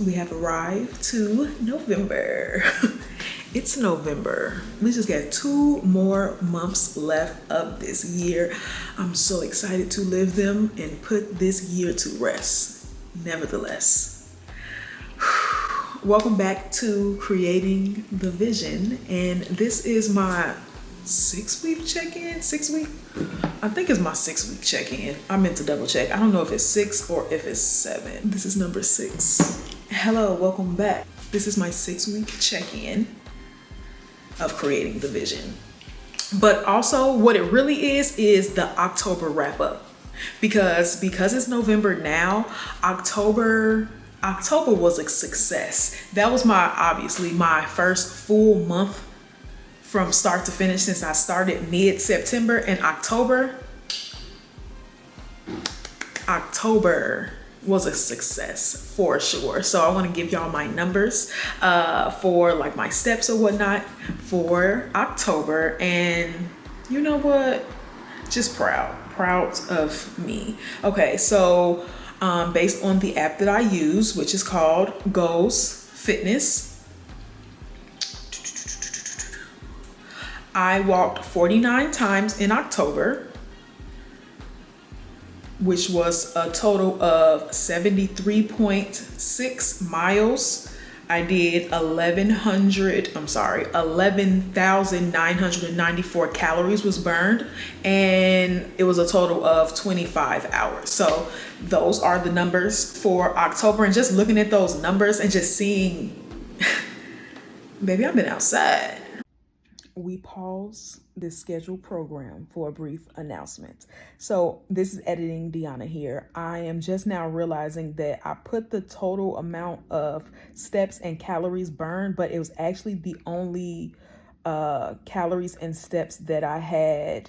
We have arrived to November. It's November. We just got 2 more months left of this year. I'm so excited to live them and put this year to rest. Nevertheless, welcome back to Creating the Vision. And this is my 6-week check-in. 6 week? I think it's my 6-week check-in. I meant to double check. I don't know if it's 6 or if it's 7. This is number 6. Hello, welcome back. This is my 6-week check-in of Creating the Vision. But also what it really is the October wrap up. Because it's November now, October was a success. That was obviously my first full month from start to finish since I started mid-September, and October was a success for sure. So I want to give y'all my numbers for like my steps or whatnot for October, and you know what? Just proud of me. Okay, so based on the app that I use, which is called Goals Fitness, I walked 49 times in October, which was a total of 73.6 miles. I did 11,994 calories was burned, and it was a total of 25 hours. So those are the numbers for October, and just looking at those numbers and just seeing, baby, I've been outside. We pause this scheduled program for a brief announcement. So this is Editing Deanna here. I am just now realizing that I put the total amount of steps and calories burned, but it was actually the only calories and steps that I had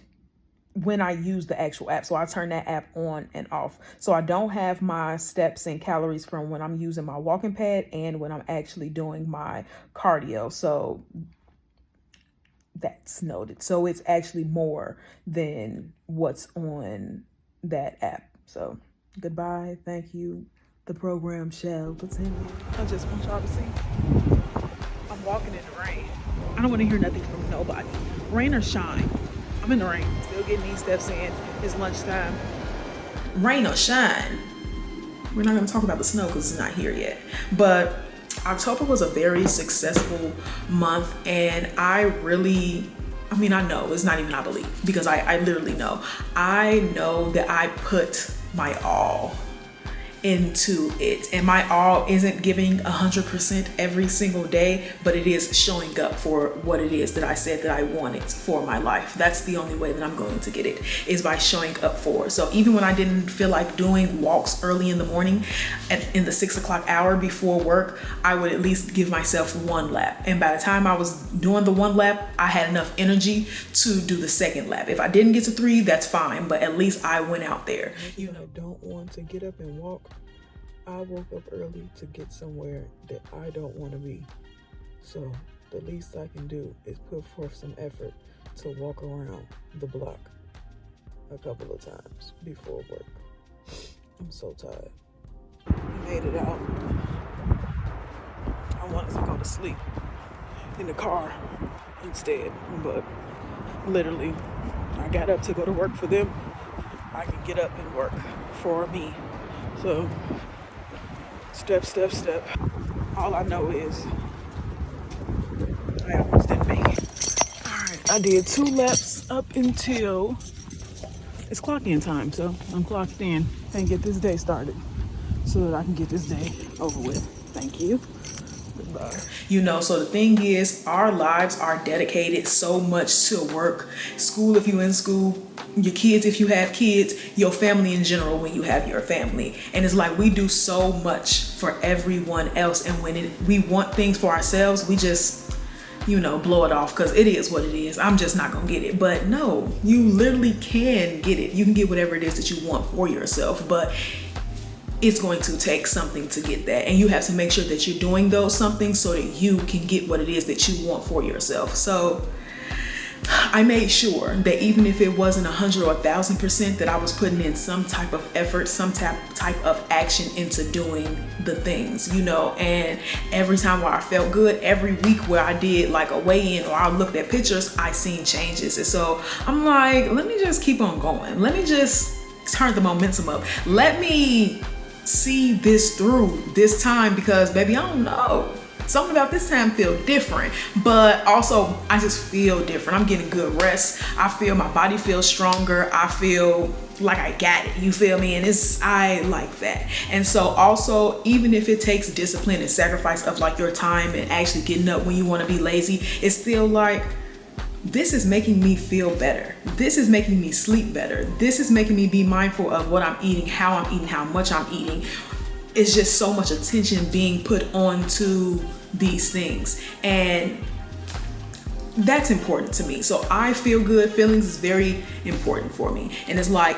when I used the actual app. So I turn that app on and off. So I don't have my steps and calories from when I'm using my walking pad and when I'm actually doing my cardio. So that's noted. So it's actually more than what's on that app. So goodbye, thank you. The program shall continue. I just want y'all to see I'm walking in the rain. I don't want to hear nothing from nobody. Rain or shine, I'm in the rain. Still getting these steps in. It's lunchtime. Rain or shine. We're not going to talk about the snow because it's not here yet. But October was a very successful month, and I know it's not even I believe, because I literally know. I know that I put my all into it, and my all isn't giving 100% every single day, but it is showing up for what it is that I said that I wanted for my life. That's the only way that I'm going to get it, is by showing up for. So even when I didn't feel like doing walks early in the morning in the 6 o'clock hour before work, I would at least give myself 1 lap. And by the time I was doing the 1 lap, I had enough energy to do the 2nd lap. If I didn't get to 3, that's fine, but at least I went out there. I don't want to get up and walk. I woke up early to get somewhere that I don't want to be. So the least I can do is put forth some effort to walk around the block a couple of times before work. I'm so tired. I made it out. I wanted to go to sleep in the car instead, but literally I got up to go to work for them. I can get up and work for me. So step. All I know is I almost didn't make it. All right, I did 2 laps up until it's clock-in time, so I'm clocked in and get this day started so that I can get this day over with. Thank you. Goodbye. So the thing is, our lives are dedicated so much to work, school if you're in school, your kids if you have kids, your family in general when you have your family. And it's like we do so much for everyone else, and when we want things for ourselves, we just blow it off because it is what it is. I'm just not gonna get it. But no, you literally can get it. You can get whatever it is that you want for yourself, but it's going to take something to get that, and you have to make sure that you're doing those something so that you can get what it is that you want for yourself. So I made sure that even if it wasn't 100 or 1,000%, that I was putting in some type of effort, some type of action into doing the things, you know. And every time where I felt good, every week where I did like a weigh-in or I looked at pictures, I seen changes. And so I'm like, let me just keep on going. Let me just turn the momentum up. Let me see this through this time, because baby, I don't know. Something about this time feel different, but also I just feel different. I'm getting good rest. I feel my body feels stronger. I feel like I got it, you feel me? And I like that. And so also, even if it takes discipline and sacrifice of like your time and actually getting up when you want to be lazy, it's still like, this is making me feel better. This is making me sleep better. This is making me be mindful of what I'm eating, how I'm eating, how much I'm eating. It's just so much attention being put onto these things, and that's important to me. So I feel good. Feelings is very important for me. And it's like,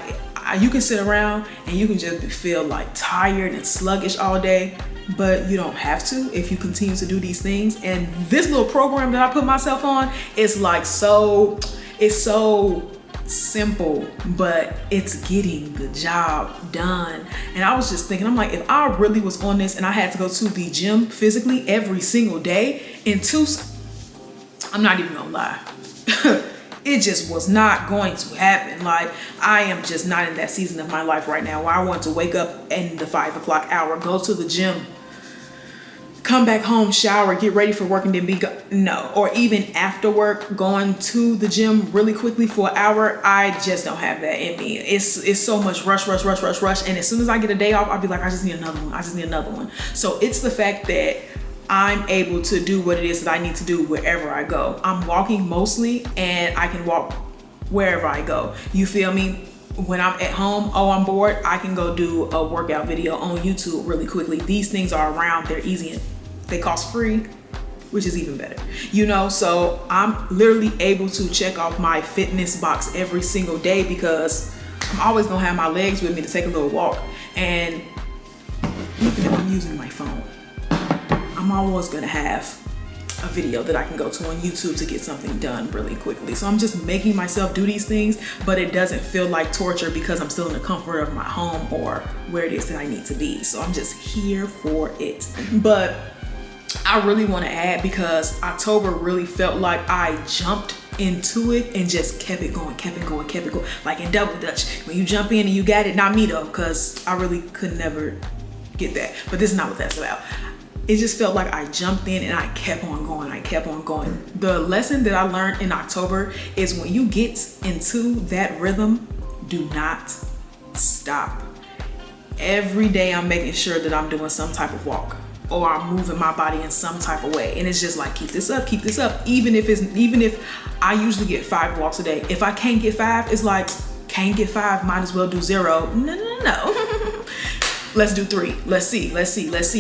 you can sit around and you can just feel like tired and sluggish all day, but you don't have to if you continue to do these things. And this little program that I put myself on is like it's so simple, but it's getting the job done. And I was just thinking, I'm like, if I really was on this and I had to go to the gym physically every single day I'm not even gonna lie, it just was not going to happen. Like, I am just not in that season of my life right now where I want to wake up in the 5 o'clock hour, go to the gym, come back home, shower, get ready for work, and then no. Or even after work, going to the gym really quickly for an hour. I just don't have that in me. It's so much rush. And as soon as I get a day off, I'll be like, I just need another one. So it's the fact that I'm able to do what it is that I need to do wherever I go. I'm walking mostly, and I can walk wherever I go. You feel me? When I'm at home, I'm bored, I can go do a workout video on YouTube really quickly. These things are around, they're easy, and they cost free, which is even better, you know. So I'm literally able to check off my fitness box every single day, because I'm always gonna have my legs with me to take a little walk. And even if I'm using my phone, I'm always gonna have a video that I can go to on YouTube to get something done really quickly. So I'm just making myself do these things, but it doesn't feel like torture because I'm still in the comfort of my home or where it is that I need to be. So I'm just here for it. But I really want to add, because October really felt like I jumped into it and just kept it going. Like in Double Dutch, when you jump in and you got it. Not me though, because I really could never get that. But this is not what that's about. It just felt like I jumped in and I kept on going. The lesson that I learned in October is, when you get into that rhythm, do not stop. Every day I'm making sure that I'm doing some type of walk, or I'm moving my body in some type of way. And it's just like, keep this up. Even if I usually get 5 walks a day. If I can't get 5, it's like, can't get 5, might as well do 0. No. Let's do 3. Let's see.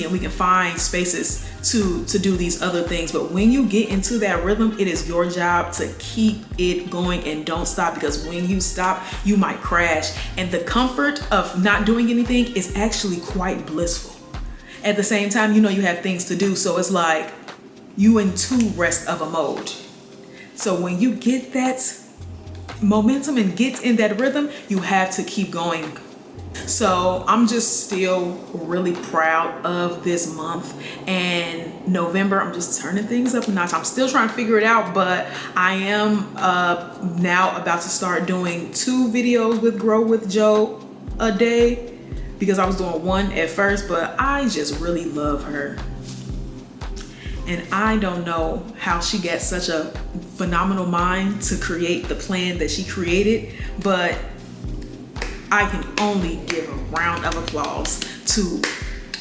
And we can find spaces to do these other things. But when you get into that rhythm, it is your job to keep it going and don't stop, because when you stop, you might crash. And the comfort of not doing anything is actually quite blissful. At the same time, you know you have things to do. So it's like you in too rest of a mode. So when you get that momentum and get in that rhythm, you have to keep going. So I'm just still really proud of this month. And November, I'm just turning things up a notch. I'm still trying to figure it out, but I am now about to start doing 2 videos with Grow with Joe a day, because I was doing 1 at first, but I just really love her. And I don't know how she got such a phenomenal mind to create the plan that she created, but I can only give a round of applause to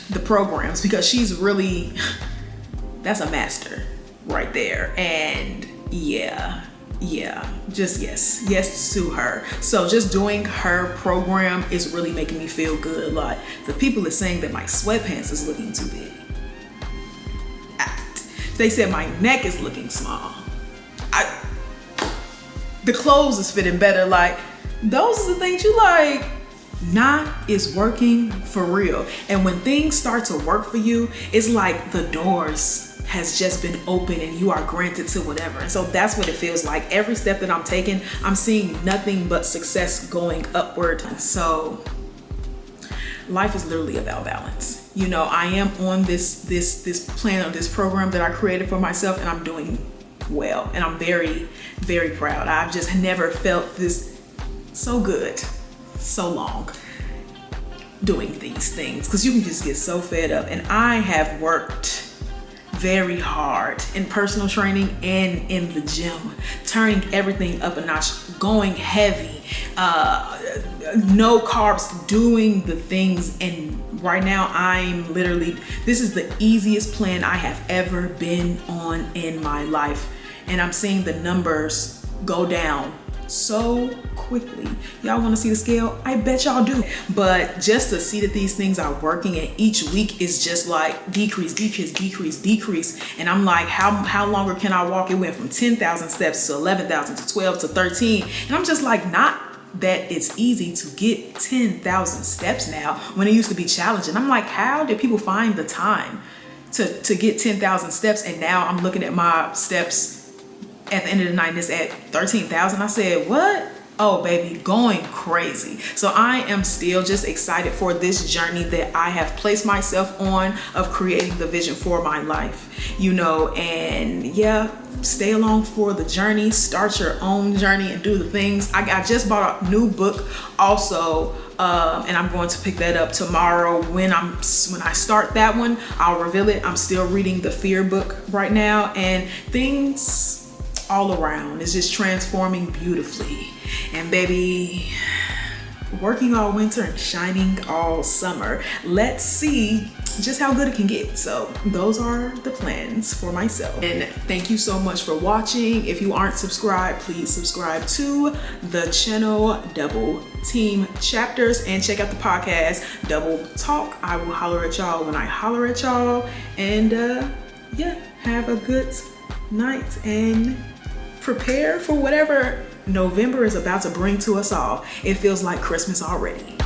the programs, because she's really, that's a master right there. And yeah, just yes to her. So just doing her program is really making me feel good. Like, the people are saying that my sweatpants is looking too big. They said my neck is looking small. The clothes is fitting better. Like, those are the things you like. Not is working for real. And when things start to work for you, it's like the doors has just been open and you are granted to whatever. And so that's what it feels like. Every step that I'm taking, I'm seeing nothing but success going upward. So life is literally about balance. You know, I am on this plan, or this program that I created for myself, and I'm doing well, and I'm very, very proud. I've just never felt this so good so long doing these things, because you can just get so fed up. And I have worked very hard in personal training and in the gym, turning everything up a notch, going heavy, no carbs, doing the things. And right now I'm literally, this is the easiest plan I have ever been on in my life. And I'm seeing the numbers go down so quickly. Y'all want to see the scale? I bet y'all do. But just to see that these things are working, and each week is just like decrease, decrease, decrease, decrease. And I'm like, how longer can I walk? It went from 10,000 steps to 11,000 to 12 to 13. And I'm just like, not that it's easy to get 10,000 steps now when it used to be challenging. I'm like, how did people find the time to get 10,000 steps? And now I'm looking at my steps at the end of the night and it's at 13,000. I said, what? Oh baby, going crazy. So I am still just excited for this journey that I have placed myself on, of creating the vision for my life, you know. And yeah, stay along for the journey, start your own journey and do the things. I just bought a new book also, and I'm going to pick that up tomorrow. When I start that one, I'll reveal it. I'm still reading the Fear book right now, and things all around is just transforming beautifully. And baby, working all winter and shining all summer. Let's see just how good it can get. So those are the plans for myself. And thank you so much for watching. If you aren't subscribed, please subscribe to the channel Double Team Chapters, and check out the podcast Double Talk. I will holler at y'all when I holler at y'all. And yeah, have a good night and prepare for whatever November is about to bring to us all. It feels like Christmas already.